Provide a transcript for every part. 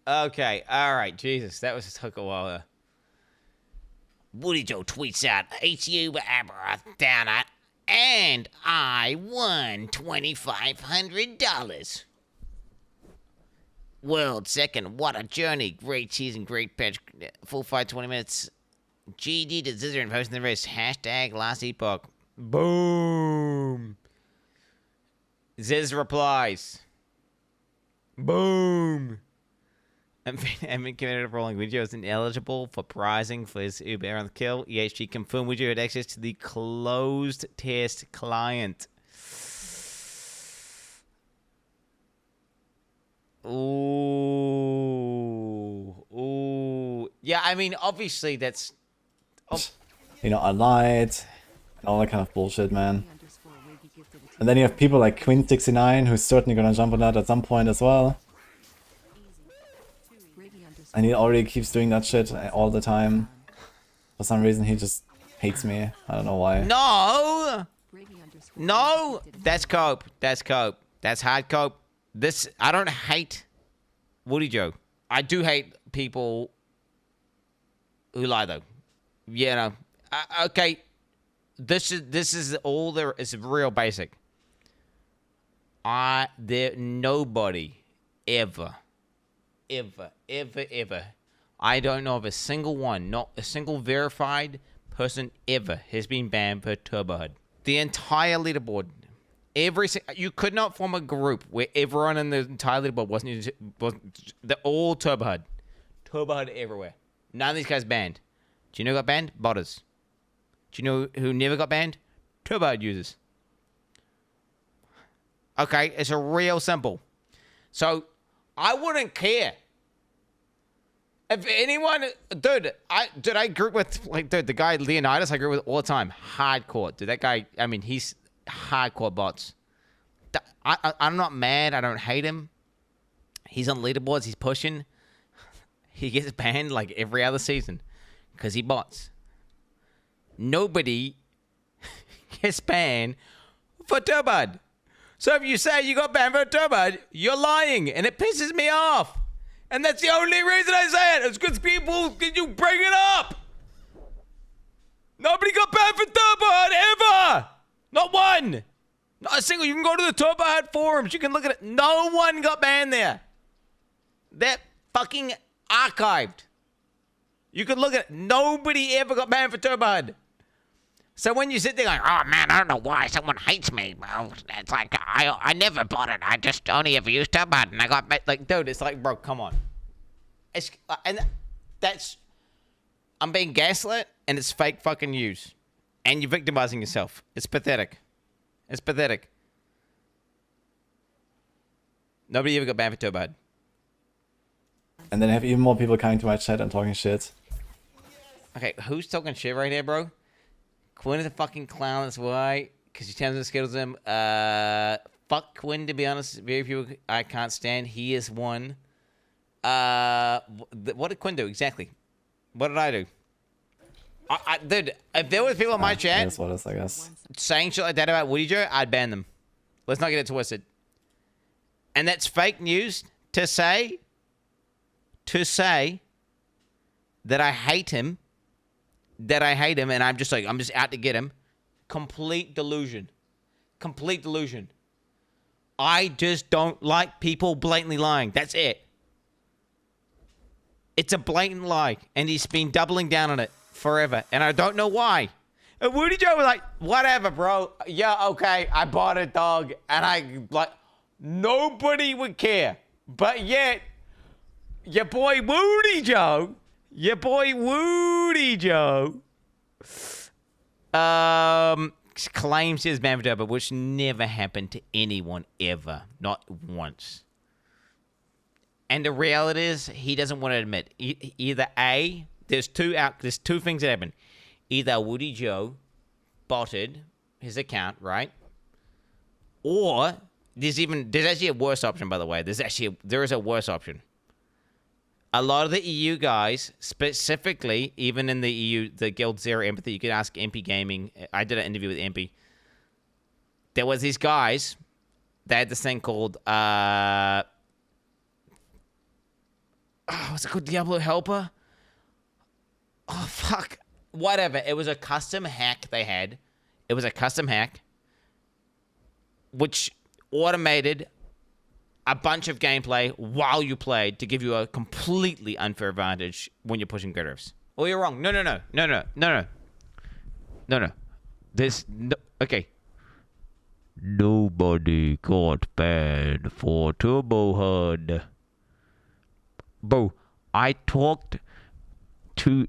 Okay, all right, Jesus, that took a while there. Wudijo tweets out, HU Abra Downer, and I won $2,500. World second, what a journey. Great season, great patch. Full fight, 20 minutes. GD to Zizzer and posting the race. Hashtag Last Epoch. Boom. Ziz replies. Boom. I've been committed to rolling videos ineligible for pricing for his Uber on the kill. EHG confirmed Wudijo had access to the closed test client. Ooh. Yeah, I mean, obviously that's... I lied. And all that kind of bullshit, man. And then you have people like Quin69 who's certainly gonna jump on that at some point as well. And he already keeps doing that shit all the time. For some reason he just hates me. I don't know why. No! That's cope. That's hard cope. I don't hate Wudijo. I do hate people who lie though. Okay. This is all there is real basic. Nobody ever, I don't know of a single one, not a single verified person ever has been banned for Turbo HUD. The entire leaderboard, you could not form a group where everyone in the entire leaderboard wasn't they're all Turbo HUD. Turbo HUD everywhere. None of these guys banned. Do you know who got banned? Botters. Do you know who never got banned? Turbo HUD users. Okay, it's a real simple. So, I wouldn't care. If anyone, dude, I group with, the guy Leonidas I group with all the time. Hardcore. Dude, that guy, I mean, he's hardcore bots. I'm not mad. I don't hate him. He's on leaderboards. He's pushing. He gets banned like every other season because he bots. Nobody gets banned for Turbo HUD. So if you say you got banned for Turbo HUD, you're lying, and it pisses me off. And that's the only reason I say it. It's because you bring it up. Nobody got banned for Turbo HUD ever. Not one. Not a single. You can go to the Turbo HUD forums. You can look at it. No one got banned there. They're fucking archived. You can look at it. Nobody ever got banned for Turbo HUD. So when you sit there going, oh man, I don't know why someone hates me. Well, it's like, I never bought it. I just only ever used Turbo HUD. And I got, like, dude, it's like, bro, come on. I'm being gaslit, and it's fake fucking news. And you're victimizing yourself. It's pathetic. It's pathetic. Nobody ever got banned for Turbo HUD. And then I have even more people coming to my chat and talking shit. Okay, who's talking shit right here, bro? Quin is a fucking clown, that's why. Because he turns and schedules him. Fuck Quin, to be honest. Very few I can't stand. He is one. What did Quin do exactly? What did I do? Dude, if there was people in my chat that's what it is, I guess. saying shit like that about Wudijo, I'd ban them. Let's not get it twisted. And that's fake news to say that I hate him. And I'm just out to get him. Complete delusion. I just don't like people blatantly lying. That's it. It's a blatant lie, and he's been doubling down on it forever, and I don't know why. And Wudijo was like, whatever, bro. Yeah, okay, I bought a dog, and nobody would care. But yet, your boy Wudijo claims his banned for Turbo, which never happened to anyone ever, not once. And the reality is, he doesn't want to admit. Either A, there's two things that happen. Either Wudijo botted his account, right? Or there's actually a worse option, by the way. There is a worse option. A lot of the EU guys, specifically, even in the EU, the Guild Zero Empathy, you could ask MP Gaming. I did an interview with MP. There was these guys. They had this thing called what's it called? Diablo Helper? Oh, fuck. Whatever. It was a custom hack they had. It was a custom hack which automated a bunch of gameplay while you played to give you a completely unfair advantage when you're pushing critters. Oh, you're wrong. No. There's no... Okay. Nobody got banned for Turbo HUD. Bro, I talked to...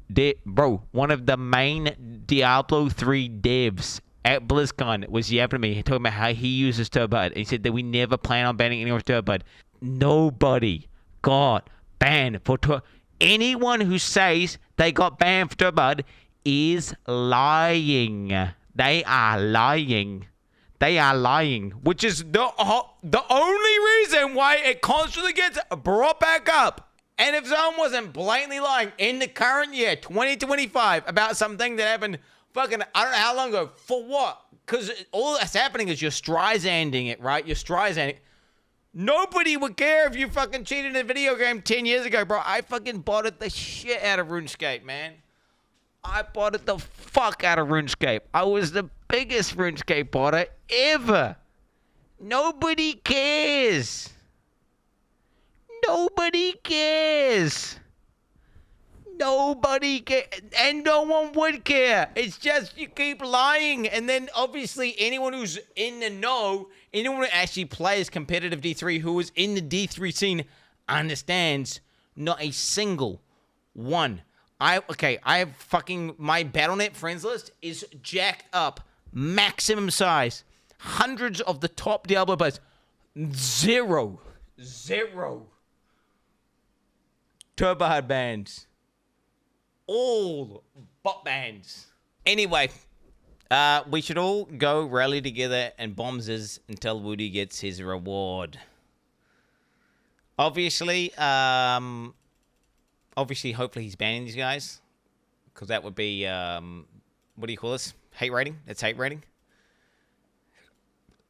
one of the main Diablo 3 devs at BlizzCon was yapping to me. He talking about how he uses Turbo HUD. He said that we never plan on banning anyone with Turbo HUD. Nobody got banned for Turbo. Anyone who says they got banned for Turbo HUD is lying. They are lying. They are lying. Which is the only reason why it constantly gets brought back up. And if someone wasn't blatantly lying in the current year, 2025, about something that happened fucking, I don't know how long ago, for what? Because all that's happening is you're Streisanding it, right? You're Streisanding. Nobody would care if you fucking cheated in a video game 10 years ago, bro. I fucking botted the shit out of RuneScape, man. I botted the fuck out of RuneScape. I was the biggest RuneScape botter ever. Nobody cares. Nobody cares. Nobody cares. And no one would care. It's just you keep lying. And then obviously anyone who's in the know, anyone who actually plays competitive D3, who is in the D3 scene, understands not a single one. I have fucking, my Battle.net friends list is jacked up. Maximum size. Hundreds of the top Diablo players. Zero. Turbo HUD bans. All bot bans. Anyway, we should all go rally together and bombs until Woody gets his reward. Obviously, hopefully he's banning these guys. Because that would be, what do you call this? Hate rating? It's hate rating.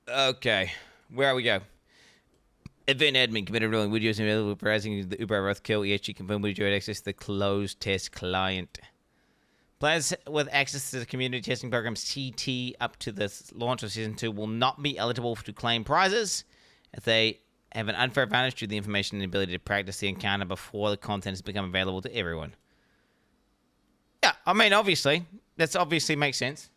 Okay. Where we go? Event admin committed ruling. Wudijo is available for raising the Uber Roth kill. EHG confirmed Wudijo had access to the closed test client. Players with access to the community testing program CT up to the launch of Season 2 will not be eligible to claim prizes if they have an unfair advantage to the information and ability to practice the encounter before the content has become available to everyone. Yeah, I mean, obviously. That obviously makes sense.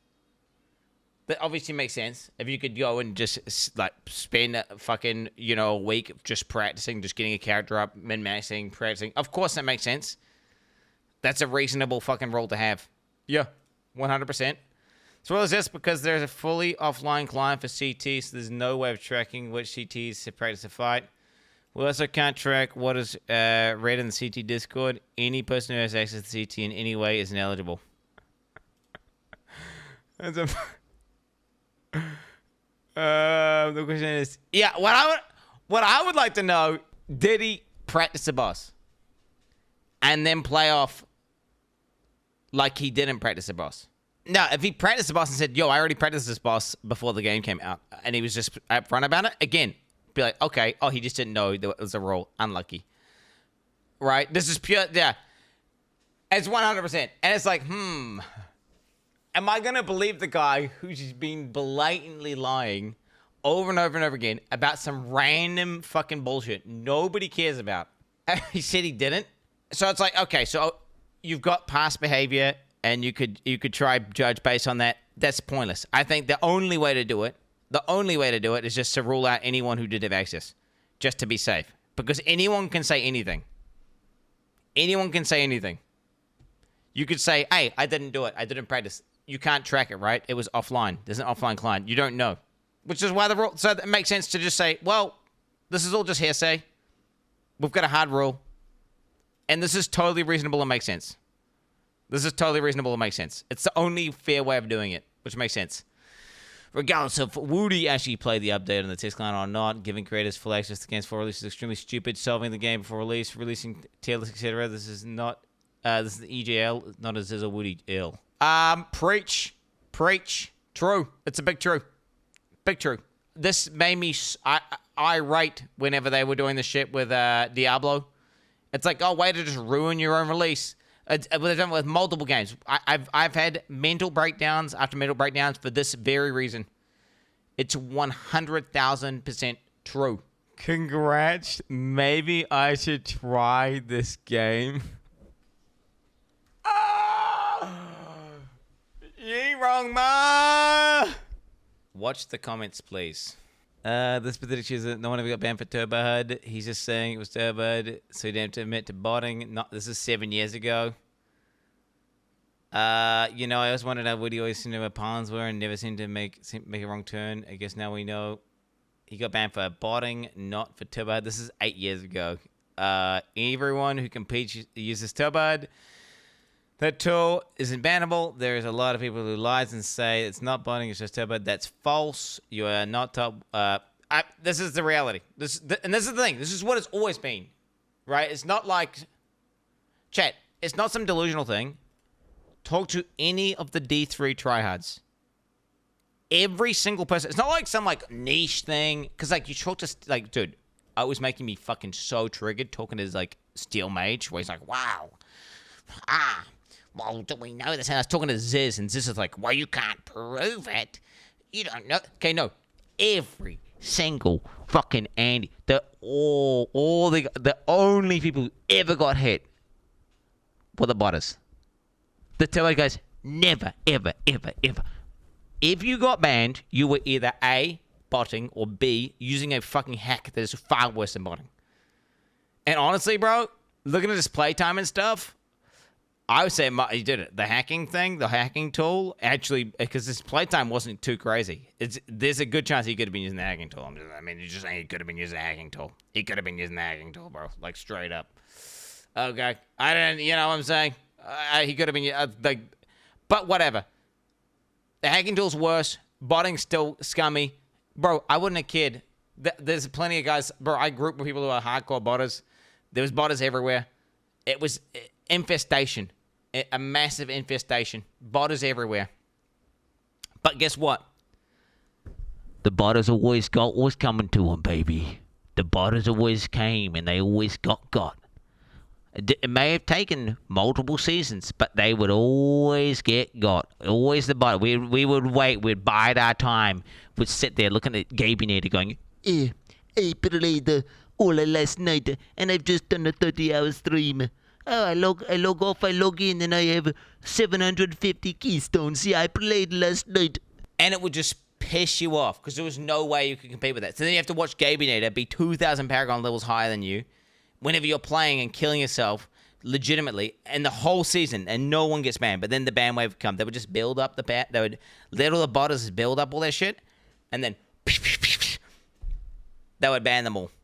That obviously makes sense. If you could go and just, like, spend fucking, a week just practicing, just getting a character up, min-maxing, practicing. Of course that makes sense. That's a reasonable fucking role to have. Yeah, 100%. As well as this, because there's a fully offline client for CT, so there's no way of tracking which CTs to practice a fight. We also can't track what is read in the CT Discord. Any person who has access to CT in any way is ineligible. That's a... the question is, what I would like to know, did he practice the boss and then play off like he didn't practice the boss? No, if he practiced the boss and said, yo, I already practiced this boss before the game came out, and he was just upfront about it, again, be like, okay, he just didn't know there was a role. Unlucky. Right? This is pure, yeah. It's 100%. And it's like, am I going to believe the guy who's just been blatantly lying over and over and over again about some random fucking bullshit nobody cares about? He said he didn't. So it's like, okay, so you've got past behavior and you could try judge based on that. That's pointless. I think the only way to do it is just to rule out anyone who did have access, just to be safe. Because anyone can say anything. Anyone can say anything. You could say, hey, I didn't do it. I didn't practice. You can't track it, right? It was offline. There's an offline client. You don't know. Which is why the rule... So it makes sense to just say, well, this is all just hearsay. We've got a hard rule. And this is totally reasonable and makes sense. This is totally reasonable and makes sense. It's the only fair way of doing it, which makes sense. Regardless of Woody actually played the update on the test client or not, giving creators full access to games for release is extremely stupid. Solving the game before release, releasing tier lists, etc. This is not... this is the EJL, not as a Woody L. Preach. True. It's a big true. Big true. This made me irate whenever they were doing the shit with Diablo. It's like, oh, way to just ruin your own release. They've done it with multiple games. I've had mental breakdowns after mental breakdowns for this very reason. It's 100,000% true. Congrats. Maybe I should try this game. You ain't wrong, ma. Watch the comments, please. This pathetic user, no one ever got banned for Turbo HUD. He's just saying it was Turbo HUD, so he didn't have to admit to botting. This is 7 years ago. I always wondered how Woody always seemed to know where pawns were and never seemed to make a wrong turn. I guess now we know. He got banned for botting, not for Turbo HUD. This is 8 years ago. Everyone who competes uses Turbo HUD. That tool isn't bannable. There's a lot of people who lies and say it's not botting, it's just Turbo HUD. That's false. You are not top. This is the reality. And this is the thing. This is what it's always been, right? It's not like, chat, it's not some delusional thing. Talk to any of the D3 tryhards. Every single person. It's not like some like niche thing. Because like you talk to like, dude, it was making me fucking so triggered talking to his like Steel Mage, where he's like, wow. Well, do we know this? And I was talking to Ziz, and Ziz is like, well, you can't prove it. You don't know. Okay, no. Every single fucking Andy. The only people who ever got hit were the botters. The Turbo guys never, ever, ever, ever. If you got banned, you were either A, botting, or B, using a fucking hack that is far worse than botting. And honestly, bro, looking at his playtime and stuff, I would say he did it. The hacking thing, the hacking tool, actually, because his playtime wasn't too crazy. There's a good chance he could have been using the hacking tool. You're just saying he could have been using the hacking tool. He could have been using the hacking tool, bro. Like, straight up. Okay. I didn't, you know what I'm saying? He could have been, but whatever. The hacking tool's worse. Botting's still scummy. Bro, I wouldn't have kid. There's plenty of guys, bro, I grew up with people who are hardcore botters. There was botters everywhere. It was infestation. A massive infestation. Botters everywhere. But guess what? The botters always coming to them, baby. The botters always came and they always got. It may have taken multiple seasons, but they would always get got. Always the bot. We would wait. We'd bide our time. We'd sit there looking at Gabinator going, I played all last night, and I've just done a 30-hour stream. Oh, I log off, I log in, and I have 750 keystones. Yeah, I played last night. And it would just piss you off, because there was no way you could compete with that. So then you have to watch Gabinator be 2,000 Paragon levels higher than you, whenever you're playing and killing yourself legitimately, and the whole season, and no one gets banned. But then the ban wave would come. They would just build up they would let all the botters build up all their shit, and then they would ban them all.